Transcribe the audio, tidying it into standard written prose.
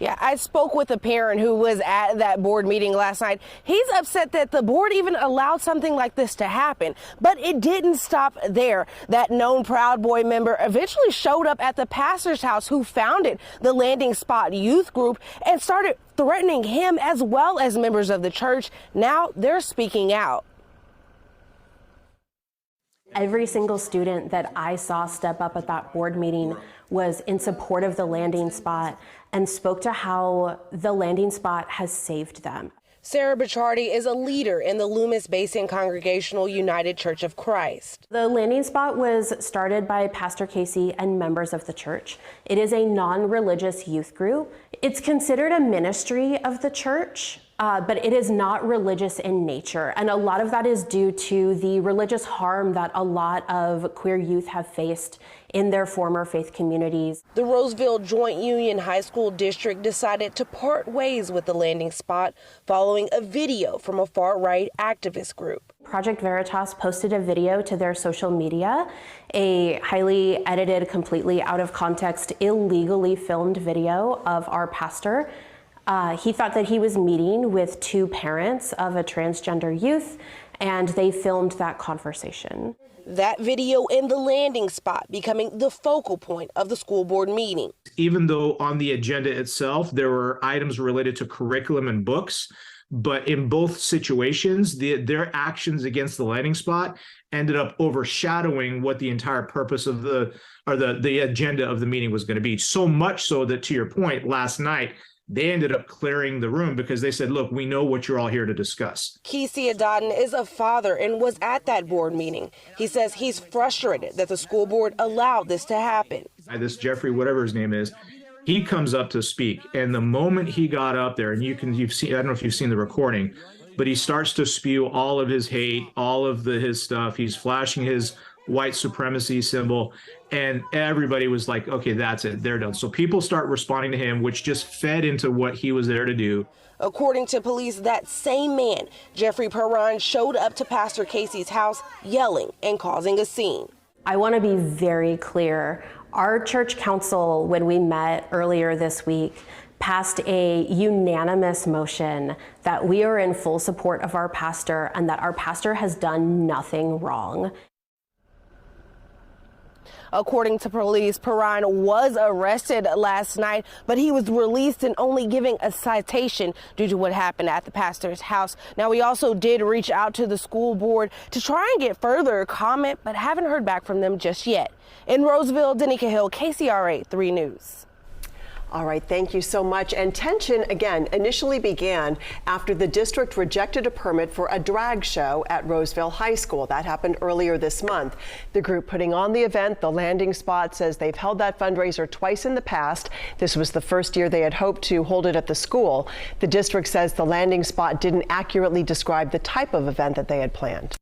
Yeah, I spoke with a parent who was at that board meeting last night. He's upset that the board even allowed something like this to happen, but it didn't stop there. That known Proud Boy member eventually showed up at the pastor's house who founded the Landing Spot youth group and started threatening him as well as members of the church. Now they're speaking out. Every single student that I saw step up at that board meeting was in support of the Landing Spot and spoke to how the Landing Spot has saved them. Sarah Bichardi is a leader in the Loomis Basin Congregational United Church of Christ. The Landing Spot was started by Pastor Casey and members of the church. It is a non-religious youth group. It's considered a ministry of the church, but it is not religious in nature. And a lot of that is due to the religious harm that a lot of queer youth have faced in their former faith communities. The Roseville Joint Union High School District decided to part ways with the Landing Spot following a video from a far-right activist group. Project Veritas posted a video to their social media, a highly edited, completely out of context, illegally filmed video of our pastor. He thought that he was meeting with two parents of a transgender youth, and they filmed that conversation. That video and the Landing Spot becoming the focal point of the school board meeting. Even though on the agenda itself, there were items related to curriculum and books, but in both situations, their actions against the Landing Spot ended up overshadowing what the entire purpose of the agenda of the meeting was going to be. So much so that, to your point, last night, they ended up clearing the room because they said, look, we know what you're all here to discuss. Kesey Adotten is a father and was at that board meeting. He says he's frustrated that the school board allowed this to happen. This Jeffrey, whatever his name is, he comes up to speak. And the moment he got up there, and you've seen, I don't know if you've seen the recording, but he starts to spew all of his hate, all of his stuff. He's flashing his white supremacy symbol, and everybody was like, okay, that's it, they're done. So people start responding to him, which just fed into what he was there to do. According to police, that same man, Jeffrey Perrine, showed up to Pastor Casey's house yelling and causing a scene. I want to be very clear. Our church council, when we met earlier this week, passed a unanimous motion that we are in full support of our pastor and that our pastor has done nothing wrong. According to police, Perrine was arrested last night, but he was released and only giving a citation due to what happened at the pastor's house. Now, we also did reach out to the school board to try and get further comment, but haven't heard back from them just yet. In Roseville, Danica Hill, KCRA 3 News. All right, thank you so much. And tension, again, initially began after the district rejected a permit for a drag show at Roseville High School. That happened earlier this month. The group putting on the event, the Landing Spot, says they've held that fundraiser twice in the past. This was the first year they had hoped to hold it at the school. The district says the Landing Spot didn't accurately describe the type of event that they had planned.